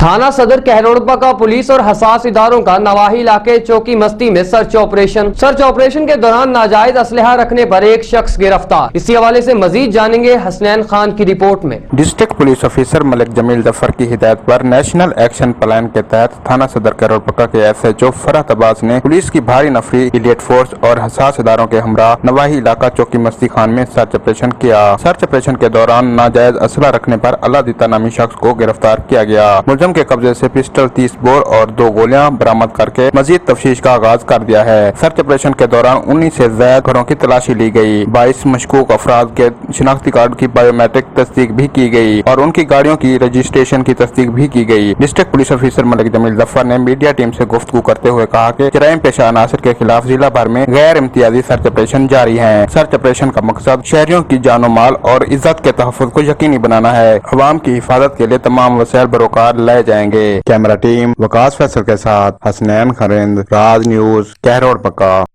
थाना सदर कहरोड़पा का पुलिस और हसास इदारों का नवाही इलाके चौकी मस्ती में सर्च ऑपरेशन के दौरान नाजायज असलहा रखने पर एक शख्स गिरफ्तार। इसी हवाले से मजीद जानेंगे हसनैन खान की रिपोर्ट में। District police officer Malik Jamil Zafar की हिदायत पर नेशनल एक्शन प्लान के तहत थाना सदर कहरोड़पा के SHO फरहत अब्बास ने पुलिस की भारी नफरी, इलीट फोर्स और हसास इदारों के हमरा नवाही इलाका चौकी मस्ती खान में सर्च ऑपरेशन किया। सर्च ऑपरेशन के दौरान नाजायज असला रखने पर अल्लादीता नामी शख्स को गिरफ्तार किया गया। मुलजम के कब्जे से पिस्टल, 30 बोर और 2 गोलियां बरामद करके मजीद तफ्तीश का आगाज कर दिया है। सर्च ऑपरेशन के दौरान 19 से ज्यादा घरों की तलाशी ली गई। 22 मशकूक अफराद के शिनाख्ती कार्ड की बायोमेट्रिक तस्दीक भी की गई और उनकी गाड़ियों की रजिस्ट्रेशन की तस्दीक भी की गई। District police officer Malik Jamil Zafar ने मीडिया टीम से गुफ्तगू करते हुए कहा कि जराइम पेशा अनासर के खिलाफ जिला भर में गैर इम्तियाजी सर्च ऑपरेशन जारी है। सर्च ऑपरेशन का मकसद शहरियों की जानो माल और इज्जत के तहफ़्फ़ुज़ को यकीनी बनाना है। अवाम की हिफाजत के लिए तमाम वसाइल बरोकार लाए जाएंगे। कैमरा टीम वकास फैसल के साथ हसनैन खान, राज न्यूज कहरोड़पा।